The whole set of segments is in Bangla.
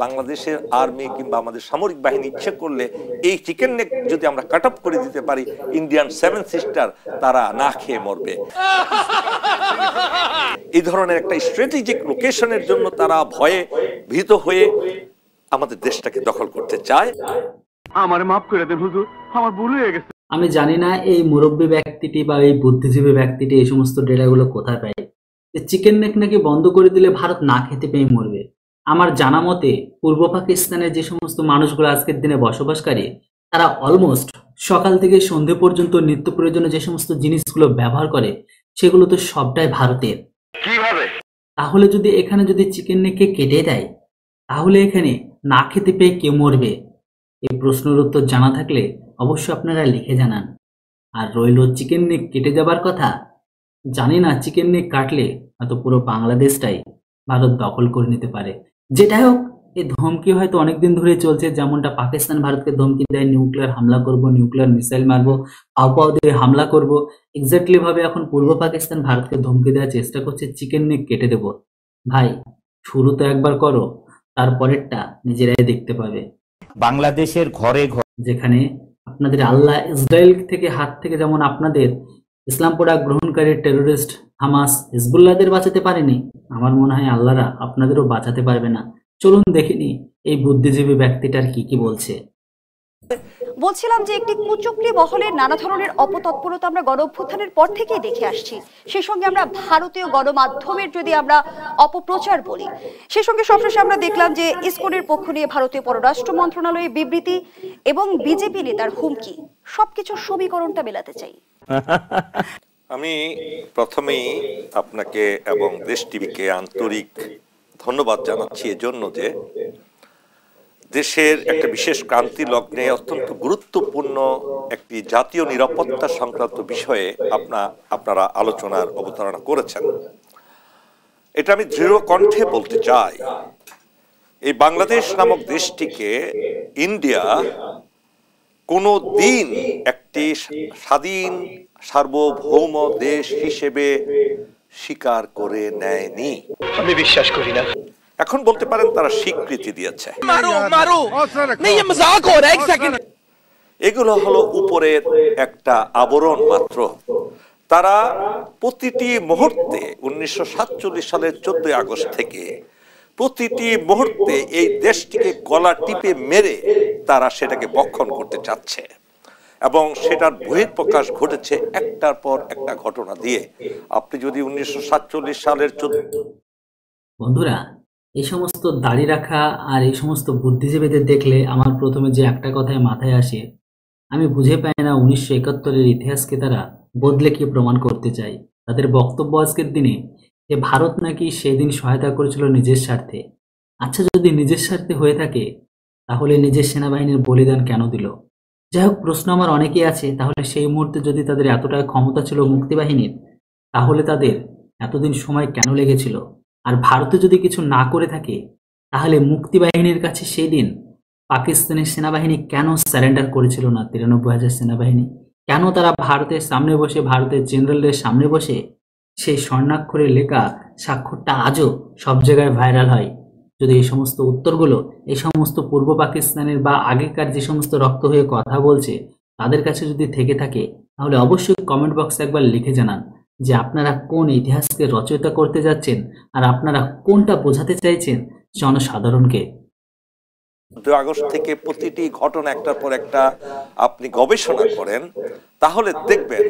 বাংলাদেশের আর্মি কিংবা আমাদের সামরিক বাহিনী ইচ্ছে করলে এই চিকেন নেক যদি আমরা কাট অফ করে দিতে পারি, ইন্ডিয়ান 7 সিস্টার তারা না খেয়ে মরবে। এই ধরনের একটা স্ট্র্যাটেজিক লোকেশনের জন্য তারা ভয়ে ভীত হয়ে আমাদের দেশটাকে দখল করতে চায়। আমার মাফ করে দেন হুজুর, আমার ভুল হয়ে গেছে। আমি জানি না এই মুরব্বী ব্যক্তিটি বা এই বুদ্ধিজীবী ব্যক্তিটি এই সমস্ত ডেটাগুলো কোথায় পায় যে চিকেন নেক নাকি বন্ধ করে দিলে ভারত না খেতে পেয়ে মরবে। আমার জানা মতে পূর্ব পাকিস্তানের যে সমস্ত মানুষগুলো আজকের দিনে বসবাসকারী, তারা অলমোস্ট সকাল থেকে সন্ধে পর্যন্ত নিত্য প্রয়োজনীয় যে সমস্ত জিনিসগুলো ব্যবহার করে সেগুলো তো সবটাই ভারতের। কিভাবে? তাহলে যদি এখানে যদি চিকেন নেককে কেটে দেয়, তাহলে এখানে না খেতে পেয়ে কে মরবে? এই প্রশ্নের উত্তর জানা থাকলে অবশ্যই আপনারা লিখে জানান। আর রইল চিকেন নেক কেটে যাবার কথা, জানি না চিকেন নেক কাটলে হয়তো পুরো বাংলাদেশটাই ভারত দখল করে নিতে পারে। যেটাই হোক, এই ধমকি হয়তো অনেকদিন ধরে চলছে, যেমনটা পাকিস্তান ভারতকে ধমকি দেয় নিউক্লিয়ার হামলা করব, নিউক্লিয়ার মিসাইল মারবো, পাও দিয়ে হামলা করব। এক্স্যাক্টলি ভাবে এখন পূর্ব পাকিস্তান ভারতকে ধমকি দেওয়ার চেষ্টা করছে চিকেন নেক কেটে দেব। ভাই, শুরু তো একবার করো, তারপরেরটা নিজেরাই দেখতে পাবে। বাংলাদেশের ঘরে ঘরে যেখানে আপনাদের আল্লাহ ইসরায়েল থেকে হাত থেকে যেমন আপনাদের ইসলাম প্রোডাক্ট গ্রহণকারী টেরোরিস্ট হামাস হিজবুল্লাহদের বাঁচাতে পারেনি, আমার মনে হয় আল্লাহরা আপনাদেরও বাঁচাতে পারবে না। চলুন দেখিনি এই বুদ্ধিজীবী ব্যক্তিটার কি বলছে। বলছিলাম যে একটি কুচক্রী মহলের নানা ধরনের অপতৎপরতা আমরা গণ অভ্যুত্থানের পর থেকেই দেখে আসছি। সেই সঙ্গে আমরা ভারতীয় গণমাধ্যমের যদি আমরা অপপ্রচার বলি, সেই সঙ্গে সবশেষে আমরা দেখলাম যে ইসকনের পক্ষ নিয়ে ভারতীয় পররাষ্ট্র মন্ত্রণালয়ের বিবৃতি এবং বিজেপি নেতার হুমকি, সবকিছুর সমীকরণটা মেলাতে চাই। আমি প্রথমেই আপনাকে এবং দেশ টিভিকে আন্তরিক ধন্যবাদ জানাচ্ছি এজন্য যে দেশের একটা বিশেষ ক্রান্তি লগ্নে অত্যন্ত গুরুত্বপূর্ণ একটি জাতীয় নিরাপত্তা সংক্রান্ত বিষয়ে আপনারা আলোচনার অবতারণা করেছেন। এটা আমি দৃঢ় কণ্ঠে বলতে চাই, এই বাংলাদেশ নামক দেশটিকে ইন্ডিয়া কোনো দিন একটি স্বাধীন সার্বভৌম দেশ হিসেবে স্বীকার করে নেয়নি। আমি বিশ্বাস করি না। এখন বলতে পারেন তারা স্বীকৃতি দিয়েছে। এগুলো হলো উপরের একটা আবরণ মাত্র। তারা প্রতিটি মুহূর্তে 1947 সালের 14 আগস্ট থেকে প্রতিটি মুহূর্তে এই দেশটিকে গলা টিপে মেরে তারা সেটাকে বক্ষণ করতে চাচ্ছে এবং সেটার বহিঃপ্রকাশ ঘটেছে একটার পর একটা ঘটনা দিয়ে। আপনি যদি 1947 সালের বন্ধুরা, এই সমস্ত দাড়ি রাখা আর এই সমস্ত বুদ্ধিজীবীদের দেখলে আমার প্রথমে যে একটা কথাই মাথায় আসে, আমি বুঝে পাই না 1971-এর ইতিহাসকে তারা বদলে কি প্রমাণ করতে চায়। তাদের বক্তব্য আজকের দিনে যে ভারত নাকি সেদিন সহায়তা করেছিল নিজের স্বার্থে। আচ্ছা, যদি নিজের স্বার্থে হয়ে থাকে তাহলে নিজের সেনাবাহিনীর বলিদান কেন দিল? যাই হোক, প্রশ্ন আমার অনেকেই আছে, তাহলে সেই মুহূর্তে যদি তাদের এতটাই ক্ষমতা ছিল মুক্তিবাহিনীর, তাহলে তাদের এতদিন সময় কেন লেগেছিল? আর ভারতে যদি কিছু না করে থাকে, তাহলে মুক্তিবাহিনীর কাছে সেই দিন পাকিস্তানের সেনাবাহিনী কেন সারেন্ডার করেছিল না? 93,000 সেনাবাহিনী কেন তারা ভারতের সামনে বসে, ভারতের জেনারেলদের সামনে বসে সেই স্বর্ণাক্ষরে লেখা স্বাক্ষরটা আজও সব জায়গায় ভাইরাল হয়? যদি এই সমস্ত উত্তরগুলো এই সমস্ত পূর্ব পাকিস্তানের বা আগেকার যে সমস্ত রক্ত হয়ে কথা বলছে তাদের কাছে যদি থেকে থাকে, তাহলে অবশ্যই কমেন্ট বক্সে একবার লিখে জানান যে আপনারা কোন ইতিহাসকে রচয়িতা করতে যাচ্ছেন আর আপনারা কোনটা বোঝাতে চাইছেন জনসাধারণকে। 2 আগস্ট থেকে প্রতিটি ঘটনা একটার পর একটা আপনি গবেষণা করেন, তাহলে দেখবেন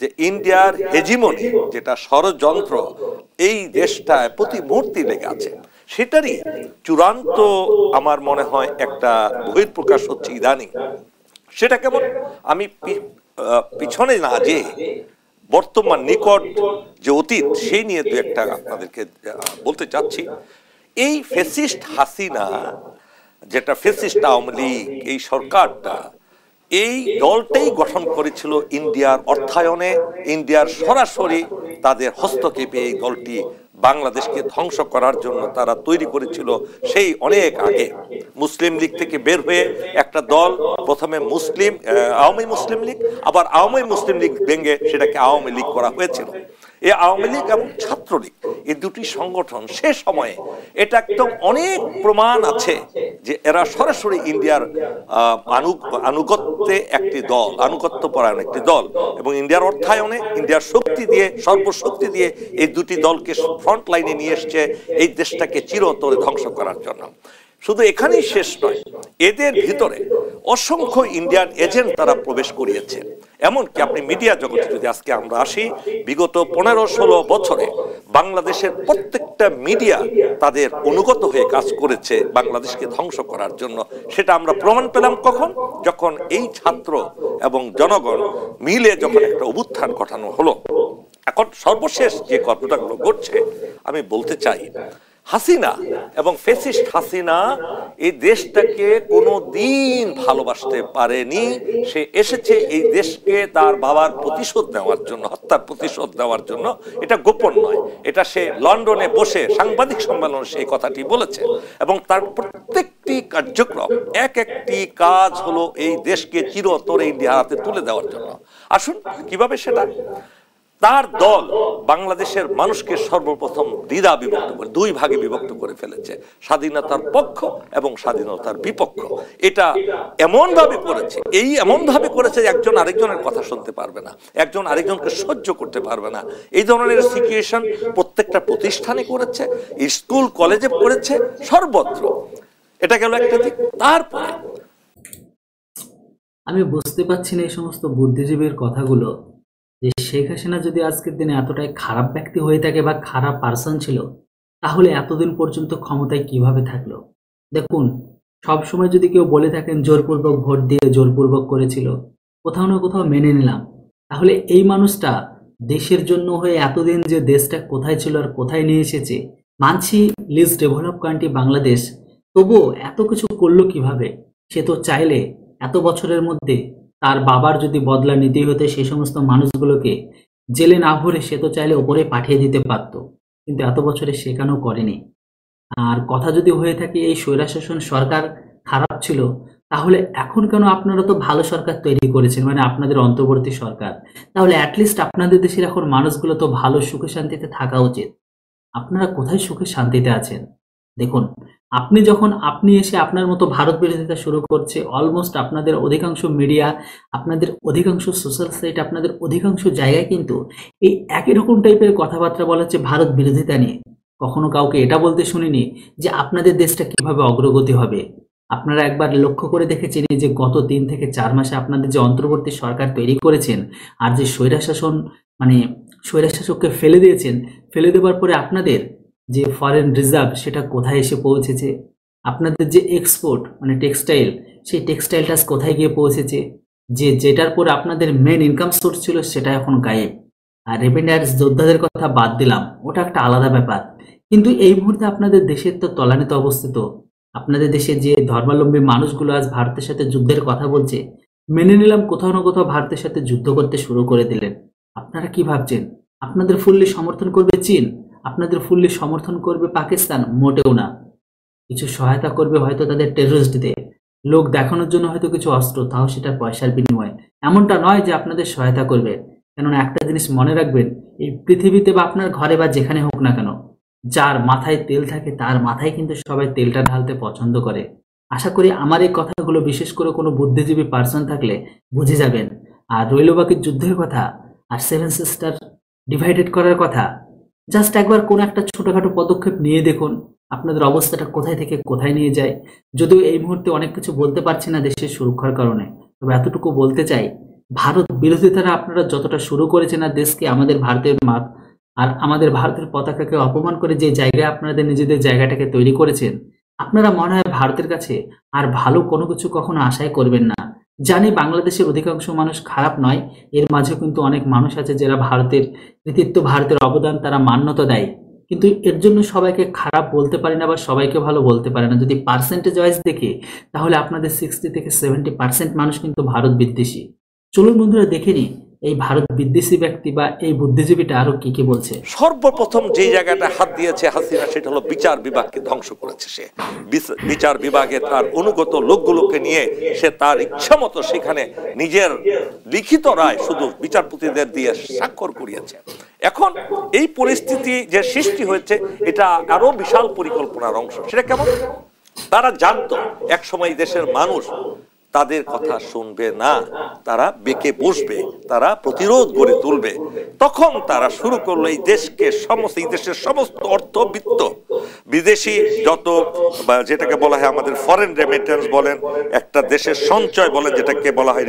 যে ইন্ডিয়ার হেজিমনি, যেটা ষড়যন্ত্র এই দেশটায় প্রতি মুহূর্তে লেগে আছে, সেটারই চূড়ান্ত আমার মনে হয় একটা বহিঃপ্রকাশ হচ্ছে ইদানিং। সেটা কেমন, আমি পিছনে না যে বর্তমান নিকট যে অতীত সেই নিয়ে দু একটা আপনাদেরকে বলতে চাচ্ছি। এই ফ্যাসিস্ট হাসিনা, যেটা ফ্যাসিস্ট আওয়ামী লীগ, এই সরকারটা এই দলটাই গঠন করেছিল ইন্ডিয়ার অর্থায়নে, ইন্ডিয়ার সরাসরি তাদের হস্তক্ষেপে এই দলটি বাংলাদেশকে ধ্বংস করার জন্য তারা তৈরি করেছিল সেই অনেক আগে। মুসলিম লীগ থেকে বের হয়ে একটা দল, প্রথমে আওয়ামী মুসলিম লীগ, আবার আওয়ামী মুসলিম লীগ ভেঙে সেটাকে আওয়ামী লীগ করা হয়েছিল। এই আওয়ামী লীগ এবং ছাত্রলীগ এই দুটি সংগঠন সে সময়ে এটা একদম অনেক প্রমাণ আছে যে এরা সরাসরি ইন্ডিয়ার আনুগত্যে একটি দল, আনুগত্য পরায়ণ একটি দল, এবং ইন্ডিয়ার অর্থায়নে ইন্ডিয়ার শক্তি দিয়ে, সর্বশক্তি দিয়ে এই দুটি দলকে ফ্রন্ট লাইনে নিয়ে এসছে এই দেশটাকে চিরতরে ধ্বংস করার জন্য। শুধু এখানেই শেষ নয়, এদের ভিতরে অসংখ্য ইন্ডিয়ান এজেন্ট তারা প্রবেশ করিয়েছে। এমনকি আপনি মিডিয়া জগতে যদি আজকে আমরা আসি, বিগত 15-16 বছরে বাংলাদেশের প্রত্যেকটা মিডিয়া তাদের অনুগত হয়ে কাজ করেছে বাংলাদেশকে ধ্বংস করার জন্য। সেটা আমরা প্রমাণ পেলাম কখন? যখন এই ছাত্র এবং জনগণ মিলে যখন একটা অভ্যুত্থান ঘটানো হলো। এখন সর্বশেষ যে ঘটনাগুলো ঘটছে, আমি বলতে চাই হাসিনা এবং ফ্যাসিস্ট হাসিনা এই দেশটাকে কোনো দিন ভালোবাসতে পারেনি। সে এসেছে এই দেশকে তার বাবার প্রতিশোধ নেওয়ার জন্য, হত্যার প্রতিশোধ নেওয়ার জন্য। এটা গোপন নয়, এটা সে লন্ডনে বসে সাংবাদিক সম্মেলনে সেই কথাটি বলেছে। এবং তার প্রত্যেকটি কার্যক্রম, এক একটি কাজ হলো এই দেশকে চিরতরে ইন্ডিয়ার হাতে তুলে দেওয়ার জন্য। আসুন কিভাবে সেটা। তার দল বাংলাদেশের মানুষকে সর্বপ্রথম দ্বিধা বিভক্ত করে, দুই ভাগে বিভক্ত করে ফেলেছে, স্বাধীনতার পক্ষ এবং স্বাধীনতার বিপক্ষ। এটা এমন ভাবে করেছে, এমন ভাবে করেছে যে একজন আরেকজনের কথা শুনতে পারবে না, একজন আরেকজনকে সহ্য করতে পারবে না। এই ধরনের সিচুয়েশন প্রত্যেকটা প্রতিষ্ঠানে করেছে, স্কুল কলেজে করেছে, সর্বত্র। এটা গেল একটা দিক। তারপরে আমি বুঝতে পারছি না এই সমস্ত বুদ্ধিজীবীর কথাগুলো, যে শেখ হাসিনা যদি আজকের দিনে এতটাই খারাপ ব্যক্তি হয়ে থাকে বা খারাপ পার্সন ছিল, তাহলে এতদিন পর্যন্ত ক্ষমতায় কিভাবে থাকলো? দেখুন, সব সময় যদি কেউ বলে থাকেন জোরপূর্বক ভোট দিয়ে জোরপূর্বক করেছিল, কোথাও না কোথাও মেনে নিলাম, তাহলে এই মানুষটা দেশের জন্য হয়ে এতদিন যে দেশটা কোথায় ছিল আর কোথায় নিয়ে এসেছে, মানছি লিস্ট ডেভেলপ কান্ট্রি বাংলাদেশ, তবুও এত কিছু করলো কিভাবে? সে তো চাইলে এত বছরের মধ্যে তার বাবার যদি বদলা নিতেই হতো, সেই সমস্ত মানুষগুলোকে জেলে না ভরে সে তো চাইলে ওপরে পাঠিয়ে দিতে পারতো, কিন্তু এত বছরে সে কেন করেনি? আর কথা যদি হয়ে থাকে এই স্বৈরশাসন সরকার খারাপ ছিল, তাহলে এখন কেন আপনারা তো ভালো সরকার তৈরি করেছেন, মানে আপনাদের অন্তর্বর্তী সরকার, তাহলে অ্যাটলিস্ট আপনাদের দেশের এখন মানুষগুলো তো ভালো সুখে শান্তিতে থাকা উচিত। আপনারা কোথায় সুখে শান্তিতে আছেন? দেখুন, আপনি এসে আপনার মতো ভারত বিরোধিতা শুরু করছে, অলমোস্ট আপনাদের অধিকাংশ মিডিয়া, আপনাদের অধিকাংশ সোশ্যাল সাইট, আপনাদের অধিকাংশ জায়গায় কিন্তু এই একই রকম টাইপের কথাবার্তা বলা হচ্ছে ভারত বিরোধিতা নিয়ে। কখনো কাউকে এটা বলতে শুনিনি যে আপনাদের দেশটা কিভাবে অগ্রগতি হবে। আপনারা একবার লক্ষ্য করে দেখেছেন যে গত 3 থেকে 4 মাসে আপনাদের যে অন্তর্বর্তী সরকার তৈরি করেছেন আর যে স্বৈরশাসন, মানে স্বৈরশাসককে ফেলে দিয়েছেন, ফেলে দেওয়ার পরে আপনাদের যে ফরেন রিজার্ভ সেটা কোথায় এসে পৌঁছেছে? আপনাদের যে এক্সপোর্ট মানে টেক্সটাইল, সেই টেক্সটাইলটা কোথায় গিয়ে পৌঁছেছে? যেটার পরে আপনাদের মেন ইনকাম সোর্স ছিল সেটা এখন গায়েব। আর রেভেন্যান্স যোদ্ধাদের কথা বাদ দিলাম, ওটা একটা আলাদা ব্যাপার। কিন্তু এই মুহূর্তে আপনাদের দেশের তো তলানিতে অবস্থিত। আপনাদের দেশে যে ধর্মাবলম্বী মানুষগুলো আজ ভারতের সাথে যুদ্ধের কথা বলছে, মেনে নিলাম কোথাও না কোথাও ভারতের সাথে যুদ্ধ করতে শুরু করে দিলেন। আপনারা কি ভাবছেন আপনাদের ফুললি সমর্থন করবে চীন? আপনাদের ফুললি সমর্থন করবে পাকিস্তান? মোটেও না। কিছু সহায়তা করবে হয়তো তাদের টেররিস্টদের, লোক দেখানোর জন্য হয়তো কিছু অস্ত্র, তাও সেটা পয়সার বিনিময়ে। এমনটা নয় যে আপনাদের সহায়তা করবে। কেননা একটা জিনিস মনে রাখবেন, এই পৃথিবীতে বা আপনার ঘরে বা যেখানে হোক না কেন, যার মাথায় তেল থাকে তার মাথায় কিন্তু সবাই তেলটা ঢালতে পছন্দ করে। আশা করি আমার এই কথাগুলো বিশেষ করে কোনো বুদ্ধিজীবী পার্সন থাকলে বুঝে যাবেন। আর রইল বাকি যুদ্ধের কথা আর 7 সিস্টার ডিভাইডেড করার কথা, জাস্ট একবার কোন একটা ছোটখাটো পদক্ষেপ নিয়ে দেখুন আপনাদের অবস্থাটা কোথায় থেকে কোথায় নিয়ে যায়। যদিও এই মুহূর্তে অনেক কিছু বলতে পারছি না দেশের সুরক্ষার কারণে, তবে এতটুকু বলতে চাই, ভারত বিরোধিতারা আপনারা যতটা শুরু করেছেন আর দেশকে, আমাদের ভারতের মাঠ আর আমাদের ভারতের পতাকাকে অপমান করে যে জায়গায় আপনাদের নিজেদের জায়গাটাকে তৈরি করেছেন, আপনারা মনে হয় ভারতের কাছে আর ভালো কোনো কিছু কখনো আশাই করবেন না। জানি বাংলাদেশের অধিকাংশ মানুষ খারাপ নয়, এর মাঝে কিন্তু অনেক মানুষ আছে যারা ভারতের কৃতিত্ব, ভারতের অবদান তারা মান্যতা দেয়, কিন্তু এর জন্য সবাইকে খারাপ বলতে পারি না বা সবাইকে ভালো বলতে পারে না। যদি পার্সেন্টেজ ওয়াইজ দেখি তাহলে আপনাদের 60 থেকে 70% মানুষ কিন্তু ভারত বিদ্বেষী। চলুন বন্ধুরা দেখে নিই এই ভারত বিদ্বেষী ব্যক্তি বা এই বুদ্ধিজীবীটা আরো কি কি বলছে? সর্বপ্রথম যে জায়গাটা হাত দিয়েছে হাসিনা সেটা হলো বিচার বিভাগকে ধ্বংস করেছে। সে বিচার বিভাগে তার অনুগত লোকগুলোকে নিয়ে সে তার ইচ্ছা মতো সেখানে নিজের লিখিত রায় শুধু বিচারপতিদের দিয়ে স্বাক্ষর করিয়েছে। এখন এই পরিস্থিতি যে সৃষ্টি হয়েছে এটা আরো বিশাল পরিকল্পনার অংশ। সেটা কেমন? তারা জানতো এক সময় দেশের মানুষ তাদের কথা শুনবে না, তারা বেঁকে বসবে, তারা প্রতিরোধ গড়ে তুলবে। তখন তারা শুরু করলো এই দেশের সমস্ত অর্থবিত্ত বিদেশি যত যেটাকে বলা হয় আমাদের ফরেন রেমিটেন্স বলেন, একটা দেশের সঞ্চয় বলেন, যেটাকে বলা হয়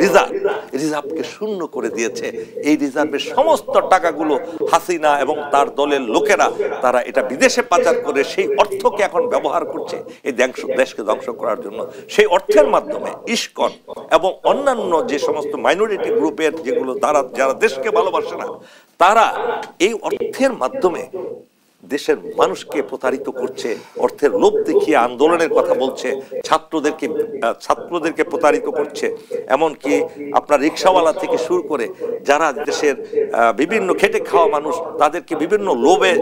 রিজার্ভকে শূন্য করে দিয়েছে। এই রিজার্ভের সমস্ত টাকাগুলো হাসিনা এবং তার দলের লোকেরা তারা এটা বিদেশে পাচার করে সেই অর্থকে এখন ব্যবহার করছে এই দেশকে ধ্বংস করার জন্য। সেই অর্থের মাধ্যমে এবং অন্যান্য যে সমস্ত মাইনরিটি গ্রুপের যেগুলো যারা দেশকে ভালোবাসে না, তারা এই অর্থের মাধ্যমে দেশের মানুষকে প্রতারিত করছে, অর্থের লোভ দেখিয়ে আন্দোলনের কথা বলছে, ছাত্রদেরকে প্রতারিত করছে। এমনকি আপনার রিক্সাওয়ালা থেকে শুরু করে যারা দেশের বিভিন্ন খেটে খাওয়া মানুষ, তাদেরকে বিভিন্ন লোভে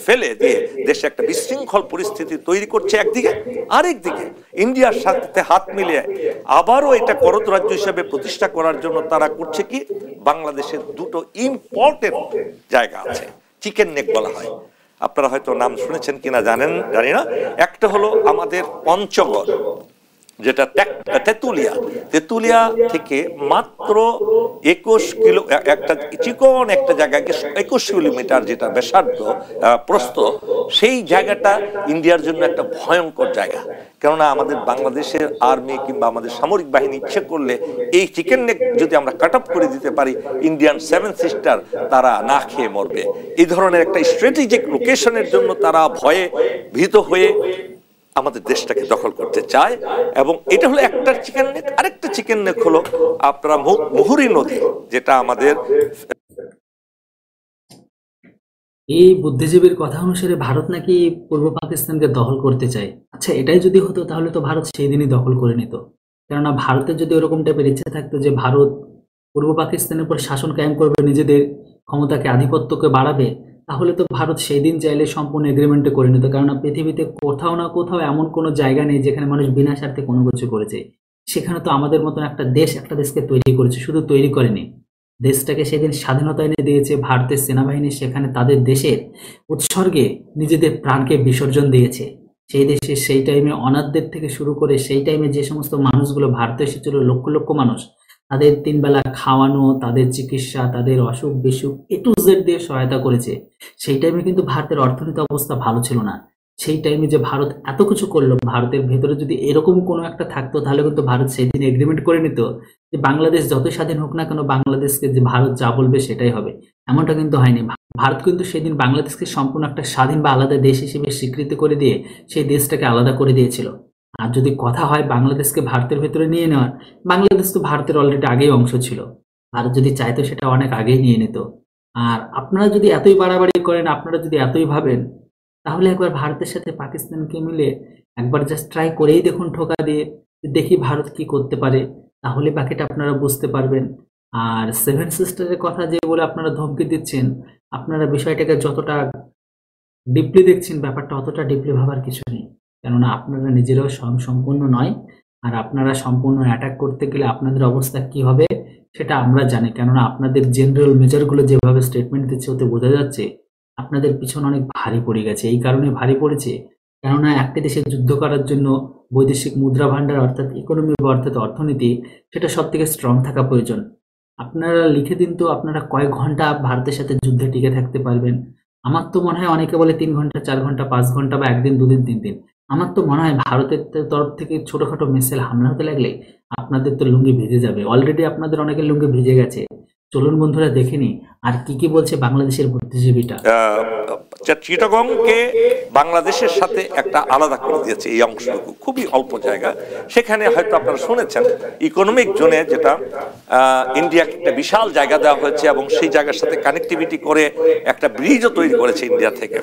ফেলে দিয়ে দেশে একটা বিশৃঙ্খল পরিস্থিতি তৈরি করছে একদিকে। আরেকদিকে ইন্ডিয়ার সাথে হাত মিলিয়ে আবারও এটা করদ রাজ্য হিসেবে প্রতিষ্ঠা করার জন্য তারা করছে কি, বাংলাদেশের দুটো ইম্পর্টেন্ট জায়গা আছে, চিকেন নেক বলা হয়, আপনারা হয়তো নাম শুনেছেন কিনা জানি না। একটা হলো আমাদের পঞ্চগড়, যেটা তেতুলিয়া থেকে মাত্র 21 কিলো, একটা চিকন একটা জায়গায় 21 কিলোমিটার যেটা ব্যাসার্ধ প্রস্থ, সেই জায়গাটা ইন্ডিয়ার জন্য একটা ভয়ঙ্কর জায়গা। কেননা আমাদের বাংলাদেশের আর্মি কিংবা আমাদের সামরিক বাহিনী ইচ্ছে করলে এই চিকেন নেক যদি আমরা কাট আপ করে দিতে পারি, ইন্ডিয়ান 7 সিস্টার তারা না খেয়ে মরবে। এই ধরনের একটা স্ট্র্যাটেজিক লোকেশনের জন্য তারা ভয়ে ভীত হয়ে আমাদের দেশটাকে দখল করতে চায়। এবং এটা হলো একটা চিকেন নেক। আরেকটা চিকেন নেক হলো আপনারা মুহুরী নদী, যেটা আমাদের এই বুদ্ধিজীবীর কথা অনুসারে ভারত নাকি পূর্ব পাকিস্তানকে দখল করতে চায়। আচ্ছা, এটাই যদি হতো তাহলে তো ভারত সেই দিনই দখল করে নিত। কেননা ভারতের যদি ওরকম টাইপের ইচ্ছা থাকতো যে ভারত পূর্ব পাকিস্তানের উপর শাসন কায়েম করবে, নিজেদের ক্ষমতাকে আধিপত্যকে বাড়াবে, তাহলে তো ভারত সেই দিন চাইলে সম্পূর্ণ এগ্রিমেন্টে করে নিত। কেননা পৃথিবীতে কোথাও না কোথাও এমন কোনো জায়গা নেই যেখানে মানুষ বিনা স্বার্থে কোনো কিছু করেছে। সেখানে তো আমাদের মতন একটা দেশকে তৈরি করেছে, শুধু তৈরি করেনি, দেশটাকে সেদিন স্বাধীনতা এনে দিয়েছে। ভারতের সেনাবাহিনী সেখানে তাদের দেশের উৎসর্গে নিজেদের প্রাণকে বিসর্জন দিয়েছে। সেই দেশে সেই টাইমে অনাথদের থেকে শুরু করে সেই টাইমে যে সমস্ত মানুষগুলো ভারতে এসেছিল, লক্ষ লক্ষ মানুষ, তাদের 3 বেলা খাওয়ানো, তাদের চিকিৎসা, তাদের অসুখ বিসুখ A to Z দিয়ে সহায়তা করেছে। সেই টাইমে কিন্তু ভারতের অর্থনৈতিক অবস্থা ভালো ছিল না। সেই টাইমে যে ভারত এত কিছু করলো, ভারতের ভেতরে যদি এরকম কোনো একটা থাকতো তাহলে কিন্তু ভারত সেই দিন এগ্রিমেন্ট করে নিত যে বাংলাদেশ যত স্বাধীন হোক না কেন, বাংলাদেশকে যে ভারত যা বলবে সেটাই হবে। এমনটা কিন্তু হয়নি। ভারত কিন্তু সেদিন বাংলাদেশকে সম্পূর্ণ একটা স্বাধীন বা আলাদা দেশ হিসেবে স্বীকৃতি করে দিয়ে সেই দেশটাকে আলাদা করে দিয়েছিল। আর যদি কথা হয় বাংলাদেশকে ভারতের ভেতরে নিয়ে নেওয়ার, বাংলাদেশ তো ভারতের অলরেডি আগেই অংশ ছিল। ভারত যদি চাইতো সেটা অনেক আগেই নিয়ে নিত। আর আপনারা যদি এতই বাড়াবাড়ি করেন, আপনারা যদি এতই ভাবেন, তাহলে একবার ভারতের সাথে পাকিস্তানকে মিলে একবার জাস্ট ট্রাই করেই দেখুন, ঠোকা দিয়ে, দেখি ভারত কি করতে পারে, তাহলে বাকিটা আপনারা বুঝতে পারবেন। আর 7 সিস্টারের কথা যে বলে আপনারা ধমকি দিচ্ছেন, আপনারা বিষয়টাকে যতটা ডিপলি দেখছেন, ব্যাপারটা অতটা ডিপলি ভাবার কিছু নেই। কেননা আপনারা নিজেরাও সম্পূর্ণ নয়, আর আপনারা সম্পূর্ণ অ্যাটাক করতে গেলে আপনাদের অবস্থা কি হবে সেটা আমরা জানি। কেননা আপনাদের জেনারেল মেজরগুলো যেভাবে স্টেটমেন্ট দিচ্ছে, ওতে বোঝা যাচ্ছে আপনাদের পিছনে অনেক ভারী পড়ে গেছে। এই কারণে ভারী পড়েছে কেননা একটা দেশে যুদ্ধ করার জন্য বৈদেশিক মুদ্রা ভান্ডার অর্থাৎ ইকোনমি বা অর্থাৎ অর্থনীতি, সেটা সব থেকে স্ট্রং থাকা প্রয়োজন। আপনারা লিখে দিন তো আপনারা কয়েক ঘন্টা ভারতের সাথে যুদ্ধে টিকে থাকতে পারবেন। আমার তো মনে হয় অনেকে বলে 3 ঘন্টা, 4 ঘন্টা, 5 ঘন্টা বা 1 দিন, 2 দিন, 3 দিন। আমার তো মনে হয় ভারতের তরফ থেকে ছোটখাটো মিসাইল হামলা হতে লাগলে আপনাদের তো লুঙ্গি ভিজে যাবে। অলরেডি আপনাদের অনেকের লুঙ্গি ভিজে গেছে। চলুন বন্ধুরা দেখে নি আর কি কি বলছে বাংলাদেশের বুদ্ধিজীবীটা। চিটাগংকে বাংলাদেশের সাথে একটা আলাদা করে দিয়েছে এই অংশটুকু, খুবই অল্প জায়গা। সেখানে হয়তো আপনারা শুনেছেন ইকোনমিক জোনে, যেটা ইন্ডিয়াকে একটা বিশাল জায়গা দেওয়া হয়েছে এবং সেই জায়গার সাথে কানেক্টিভিটি করে একটা ব্রিজও তৈরি করেছে ইন্ডিয়া থেকে।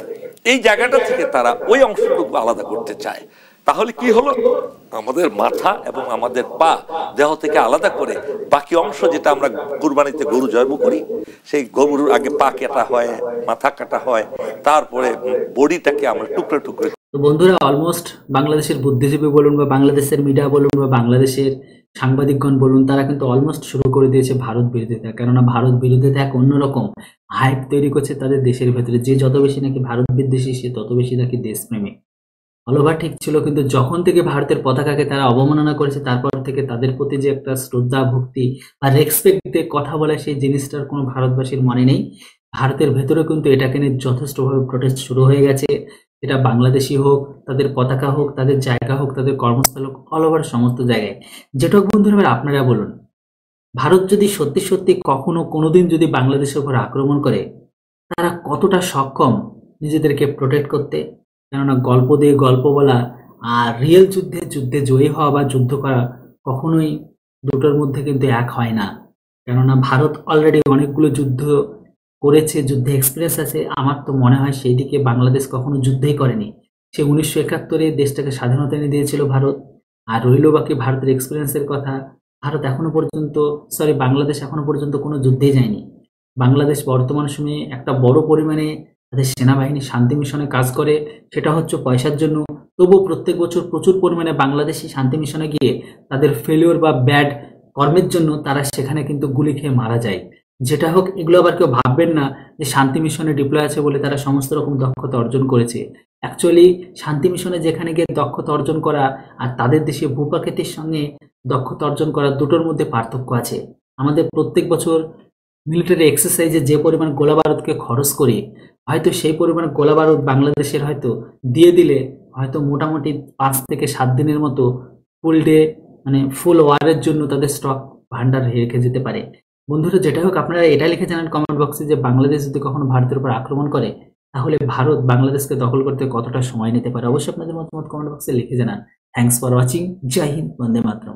এই জায়গাটা থেকে তারা ওই অংশটুকু আলাদা করতে চায়। তাহলে কি হলো, আমাদের মাথা এবং আমাদের পা দেহ থেকে আলাদা করে বাকি অংশ যেটা আমরা কুরবানিতে গরু জবাই করি, সেই গরুর আগে পা কাটা হয়, মাথা কাটা হয়, তারপরে বডিটাকে আমরা টুকরো টুকরো। তো বন্ধুরা, অলমোস্ট বাংলাদেশের বুদ্ধিজীবী বলুন বা বাংলাদেশের মিডিয়া বলুন বা বাংলাদেশের সাংবাদিকগণ বলুন, তারা কিন্তু অলমোস্ট শুরু করে দিয়েছে ভারত বিরোধিতা। কেননা ভারত বিরোধিতা এক অন্যরকম হাইপ তৈরি করছে তাদের দেশের ভেতরে। যে যত বেশি নাকি ভারত বিদ্বেষী, সে তত বেশি নাকি দেশপ্রেমিক। অলওভার ঠিক ছিল, কিন্তু যখন থেকে ভারতের পতাকাকে তারা অবমাননা করেছে, তারপর থেকে তাদের প্রতি যে একটা শ্রদ্ধা ভক্তি বা রেসপেক্ট দিয়ে কথা বলে, সেই জিনিসটার কোনো ভারতবাসীর মনে নেই। ভারতের ভেতরে কিন্তু এটাকে নিয়ে যথেষ্টভাবে প্রোটেস্ট শুরু হয়ে গেছে। এটা বাংলাদেশি হোক, তাদের পতাকা হোক, তাদের জায়গা হোক, তাদের কর্মস্থল হোক, অলওভার সমস্ত জায়গায়। যেটা হোক বন্ধুরা, এবার আপনারা বলুন, ভারত যদি সত্যি সত্যি কখনো কোনোদিন যদি বাংলাদেশের উপর আক্রমণ করে, তারা কতটা সক্ষম নিজেদেরকে প্রোটেক্ট করতে? কেননা গল্প দিয়ে গল্প বলা আর রিয়েল যুদ্ধে জয়ী হওয়া বা যুদ্ধ করা কখনোই দুটোর মধ্যে কিন্তু এক হয় না। কেননা ভারত অলরেডি অনেকগুলো যুদ্ধ করেছে, যুদ্ধে এক্সপিরিয়েন্স আছে। আমার তো মনে হয় সেই দিকে বাংলাদেশ কখনো যুদ্ধই করেনি। সে 1971-এ দেশটাকে স্বাধীনতা এনে দিয়েছিল ভারত। আর রইল বাকি ভারতের এক্সপিরিয়েন্সের কথা। ভারত এখনো পর্যন্ত, বাংলাদেশ এখনো পর্যন্ত কোনো যুদ্ধেই যায়নি। বাংলাদেশ বর্তমান সময়ে একটা বড় পরিমাণে তাদের সেনাবাহিনী শান্তি মিশনে কাজ করে, সেটা হচ্ছে পয়সার জন্য। তবুও প্রত্যেক বছর প্রচুর পরিমাণে বাংলাদেশি শান্তি মিশনে গিয়ে তাদের ফেলিওর বা ব্যাড কর্মের জন্য তারা সেখানে কিন্তু গুলি খেয়ে মারা যায়। যেটা হোক, এগুলো আবার কেউ ভাববেন না যে শান্তি মিশনে ডিপ্লয় আছে বলে তারা সমস্ত রকম দক্ষতা অর্জন করেছে। অ্যাকচুয়ালি শান্তি মিশনে যেখানে গিয়ে দক্ষতা অর্জন করা আর তাদের দেশে ভূপ্রাকৃতির সঙ্গে দক্ষতা অর্জন করা, দুটোর মধ্যে পার্থক্য আছে। আমাদের প্রত্যেক বছর মিলিটারি এক্সারসাইজে যে পরিমাণ গোলা বারুদকে খরচ করি, হয়তো সেই পরিমাণ গোলা বারুদ বাংলাদেশের হয়তো দিয়ে দিলে হয়তো মোটামুটি 5 থেকে 7 দিনের মতো ফুল ডে, মানে ফুল ওয়ারের জন্য তাদের স্টক ভান্ডার রেখে যেতে পারে। বন্ধুরা, যেটা হোক, আপনারা এটা লিখে জানান কমেন্ট বক্সে যে বাংলাদেশ যদি কখনো ভারতের উপর আক্রমণ করে, তাহলে ভারত বাংলাদেশকে দখল করতে কতটা সময় নিতে পারে। অবশ্যই আপনাদের মতামত কমেন্ট বক্সে লিখে জানান। Thanks for watching. জয় হিন্দ, বন্দে মাতরম।